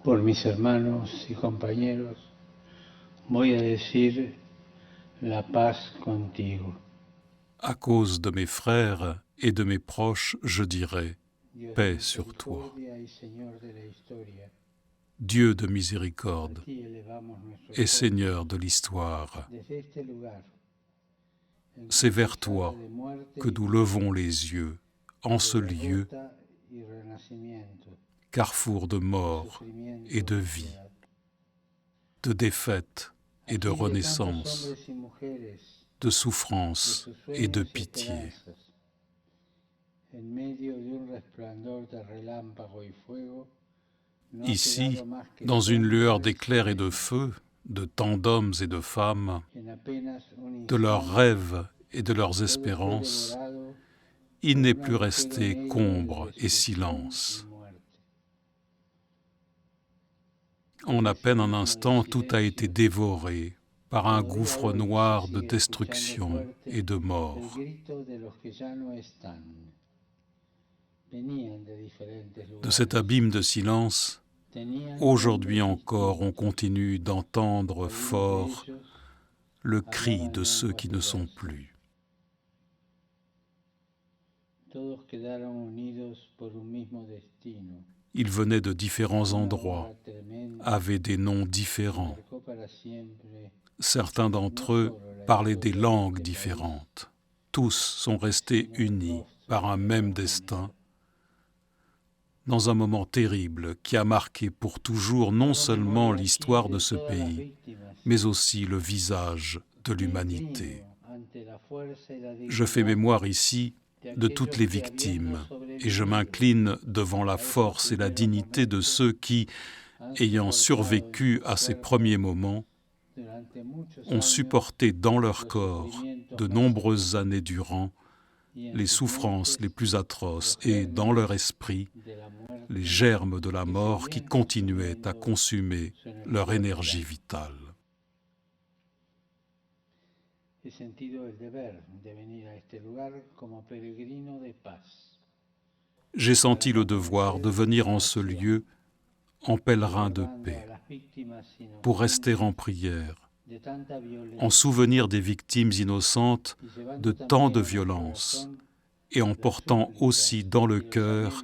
por mis hermanos y compañeros, voy a decir la paz contigo. À cause de mes frères et de mes proches, je dirai paix sur toi. Dieu de miséricorde et Seigneur de l'histoire, c'est vers toi que nous levons les yeux en ce lieu, carrefour de mort et de vie, de défaite et de renaissance, de souffrance et de pitié. Ici, dans une lueur d'éclairs et de feu, de tant d'hommes et de femmes, de leurs rêves et de leurs espérances, il n'est plus resté qu'ombre et silence. En à peine un instant, tout a été dévoré par un gouffre noir de destruction et de mort. De cet abîme de silence, aujourd'hui encore, on continue d'entendre fort le cri de ceux qui ne sont plus. Ils venaient de différents endroits, avaient des noms différents. Certains d'entre eux parlaient des langues différentes. Tous sont restés unis par un même destin, dans un moment terrible qui a marqué pour toujours non seulement l'histoire de ce pays, mais aussi le visage de l'humanité. Je fais mémoire ici de toutes les victimes et je m'incline devant la force et la dignité de ceux qui, ayant survécu à ces premiers moments, ont supporté dans leur corps de nombreuses années durant les souffrances les plus atroces et, dans leur esprit, les germes de la mort qui continuaient à consumer leur énergie vitale. J'ai senti le devoir de venir en ce lieu en pèlerin de paix, pour rester en prière, en souvenir des victimes innocentes de tant de violence, et en portant aussi dans le cœur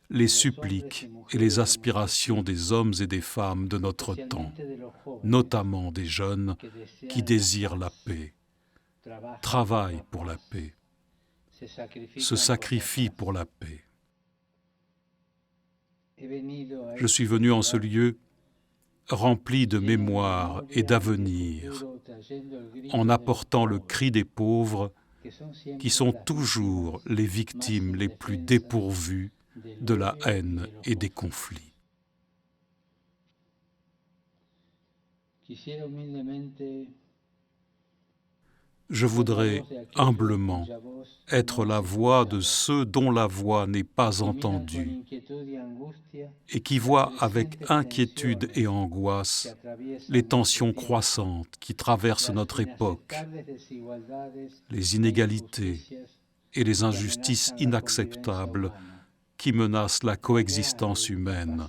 les suppliques et les aspirations des hommes et des femmes de notre temps, notamment des jeunes qui désirent la paix, travaillent pour la paix, se sacrifient pour la paix. Je suis venu en ce lieu rempli de mémoire et d'avenir, en apportant le cri des pauvres qui sont toujours les victimes les plus dépourvues de la haine et des conflits. Je voudrais humblement être la voix de ceux dont la voix n'est pas entendue et qui voient avec inquiétude et angoisse les tensions croissantes qui traversent notre époque, les inégalités et les injustices inacceptables qui menacent la coexistence humaine,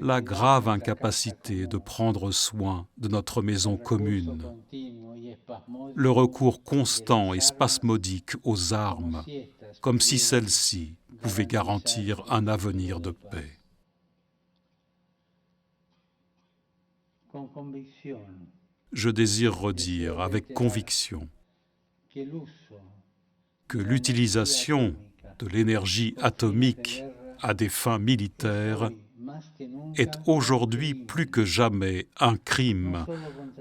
la grave incapacité de prendre soin de notre maison commune, le recours constant et spasmodique aux armes, comme si celles-ci pouvaient garantir un avenir de paix. Je désire redire avec conviction que l'utilisation de l'énergie atomique à des fins militaires est aujourd'hui plus que jamais un crime,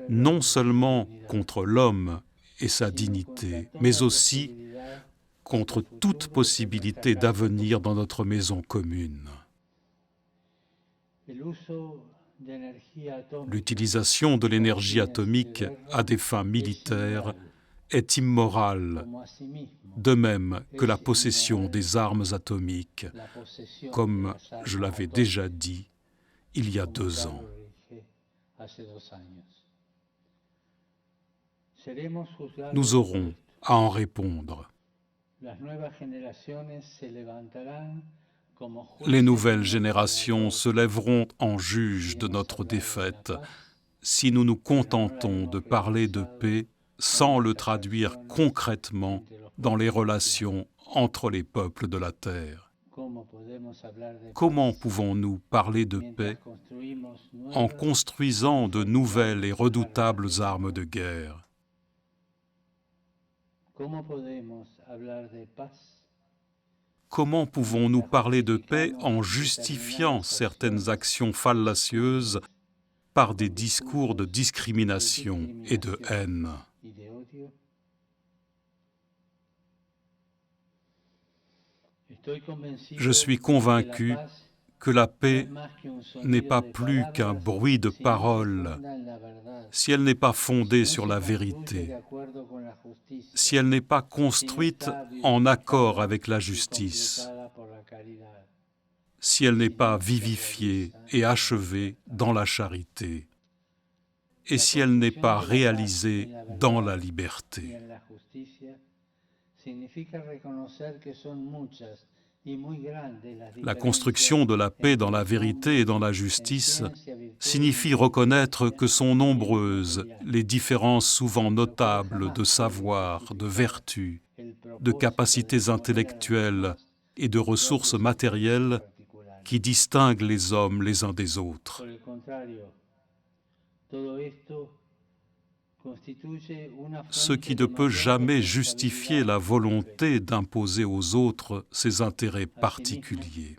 non seulement contre l'homme et sa dignité, mais aussi contre toute possibilité d'avenir dans notre maison commune. L'utilisation de l'énergie atomique à des fins militaires est immorale, de même que la possession des armes atomiques, comme je l'avais déjà dit il y a 2 ans. Nous aurons à en répondre. Les nouvelles générations se lèveront en juges de notre défaite si nous nous contentons de parler de paix sans le traduire concrètement dans les relations entre les peuples de la Terre. Comment pouvons-nous parler de paix en construisant de nouvelles et redoutables armes de guerre? Comment pouvons-nous parler de paix en justifiant certaines actions fallacieuses par des discours de discrimination et de haine? Je suis convaincu que la paix n'est pas plus qu'un bruit de paroles si elle n'est pas fondée sur la vérité, si elle n'est pas construite en accord avec la justice, si elle n'est pas vivifiée et achevée dans la charité, et si elle n'est pas réalisée dans la liberté. La construction de la paix dans la vérité et dans la justice signifie reconnaître que sont nombreuses les différences souvent notables de savoir, de vertu, de capacités intellectuelles et de ressources matérielles qui distinguent les hommes les uns des autres. Ce qui ne peut jamais justifier la volonté d'imposer aux autres ses intérêts particuliers.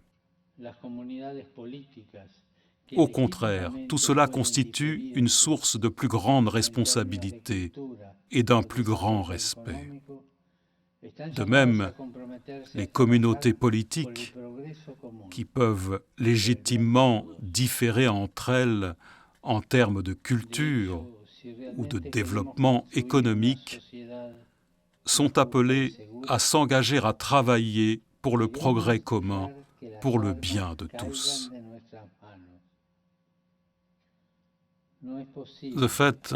Au contraire, tout cela constitue une source de plus grande responsabilité et d'un plus grand respect. De même, les communautés politiques, qui peuvent légitimement différer entre elles en termes de culture ou de développement économique, sont appelés à s'engager à travailler pour le progrès commun, pour le bien de tous. De fait,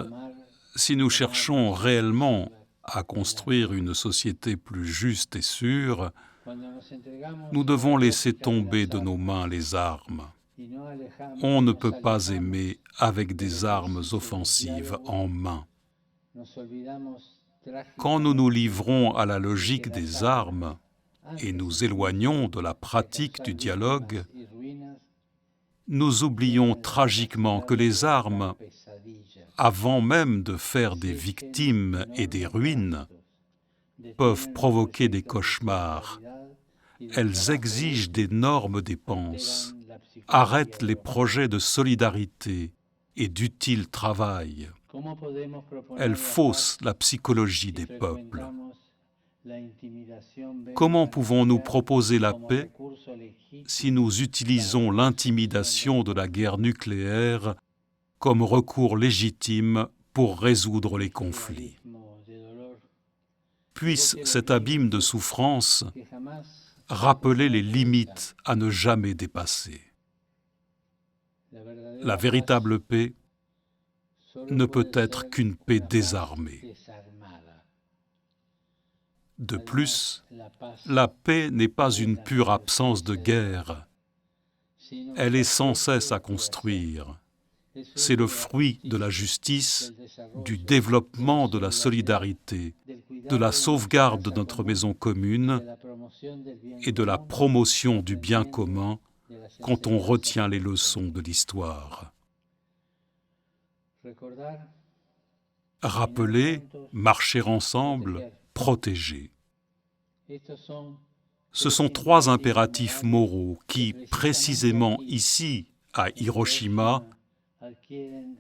si nous cherchons réellement à construire une société plus juste et sûre, nous devons laisser tomber de nos mains les armes. On ne peut pas aimer avec des armes offensives en main. Quand nous nous livrons à la logique des armes et nous éloignons de la pratique du dialogue, nous oublions tragiquement que les armes, avant même de faire des victimes et des ruines, peuvent provoquer des cauchemars. Elles exigent d'énormes dépenses, arrêtent les projets de solidarité et d'utile travail. Elles faussent la psychologie des peuples. Comment pouvons-nous proposer la paix si nous utilisons l'intimidation de la guerre nucléaire comme recours légitime pour résoudre les conflits? Puisse cet abîme de souffrance rappeler les limites à ne jamais dépasser. La véritable paix ne peut être qu'une paix désarmée. De plus, la paix n'est pas une pure absence de guerre. Elle est sans cesse à construire. C'est le fruit de la justice, du développement de la solidarité, de la sauvegarde de notre maison commune et de la promotion du bien commun quand on retient les leçons de l'histoire. Rappeler, marcher ensemble, protéger. Ce sont trois impératifs moraux qui, précisément ici, à Hiroshima,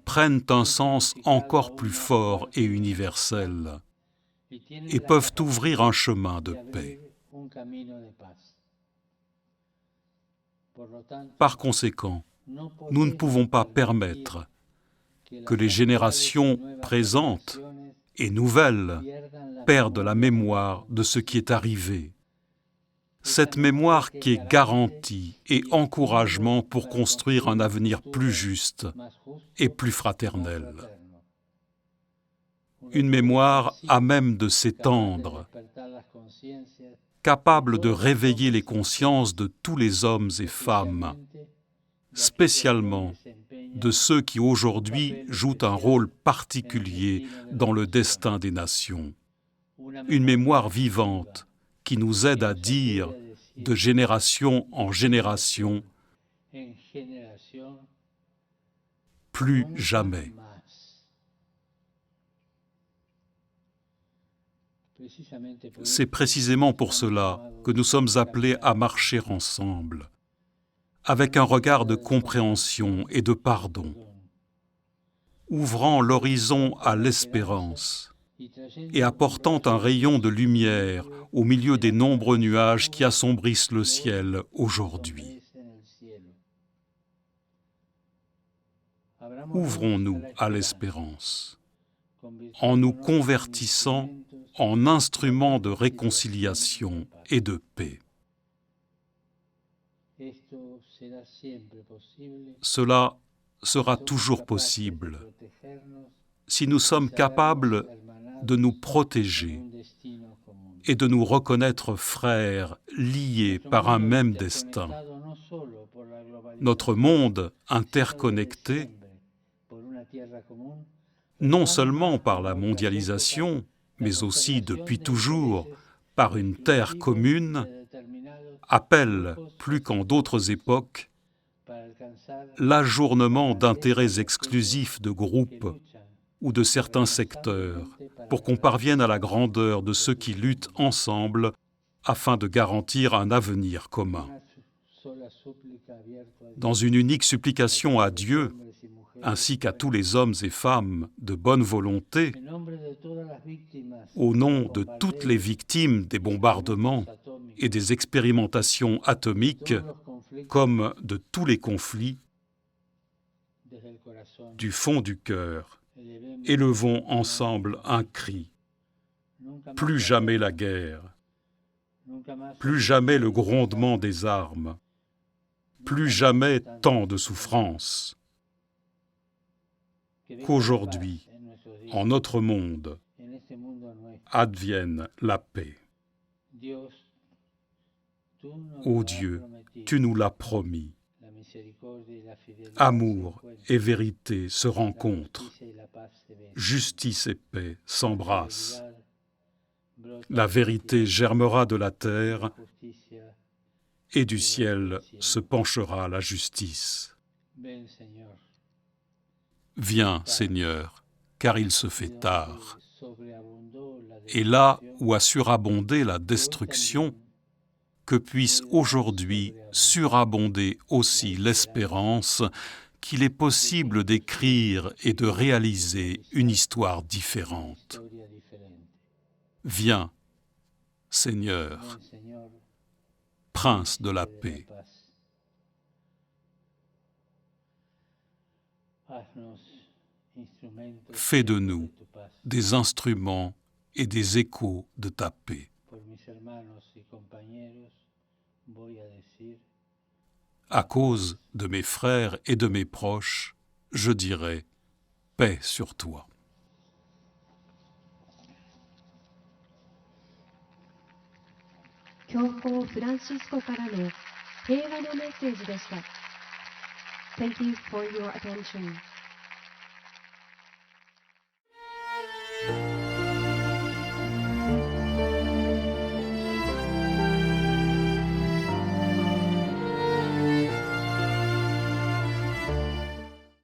prennent un sens encore plus fort et universel et peuvent ouvrir un chemin de paix. Par conséquent, nous ne pouvons pas permettre que les générations présentes et nouvelles perdent la mémoire de ce qui est arrivé. Cette mémoire qui est garantie et encouragement pour construire un avenir plus juste et plus fraternel. Une mémoire à même de s'étendre capable de réveiller les consciences de tous les hommes et femmes, spécialement de ceux qui aujourd'hui jouent un rôle particulier dans le destin des nations. Une mémoire vivante qui nous aide à dire, de génération en génération, plus jamais. C'est précisément pour cela que nous sommes appelés à marcher ensemble, avec un regard de compréhension et de pardon, ouvrant l'horizon à l'espérance et apportant un rayon de lumière au milieu des nombreux nuages qui assombrissent le ciel aujourd'hui. Ouvrons-nous à l'espérance, en nous convertissant en instruments de réconciliation et de paix. Cela sera toujours possible si nous sommes capables de nous protéger et de nous reconnaître frères liés par un même destin. Notre monde interconnecté, non seulement par la mondialisation, mais aussi depuis toujours par une terre commune, appelle, plus qu'en d'autres époques, l'ajournement d'intérêts exclusifs de groupes ou de certains secteurs pour qu'on parvienne à la grandeur de ceux qui luttent ensemble afin de garantir un avenir commun. Dans une unique supplication à Dieu, ainsi qu'à tous les hommes et femmes de bonne volonté, au nom de toutes les victimes des bombardements et des expérimentations atomiques, comme de tous les conflits, du fond du cœur, élevons ensemble un cri. Plus jamais la guerre, plus jamais le grondement des armes, plus jamais tant de souffrances. Qu'aujourd'hui, en notre monde, advienne la paix. Ô Dieu, tu nous l'as promis. Amour et vérité se rencontrent. Justice et paix s'embrassent. La vérité germera de la terre et du ciel se penchera la justice. Viens, Seigneur, car il se fait tard. Et là où a surabondé la destruction, que puisse aujourd'hui surabonder aussi l'espérance qu'il est possible d'écrire et de réaliser une histoire différente. Viens, Seigneur, Prince de la paix. Fais de nous des instruments et des échos de ta paix. À cause de mes frères et de mes proches, je dirai paix sur toi. 教皇フランシスコからの平和のメッセージでした。Thank you for your attention.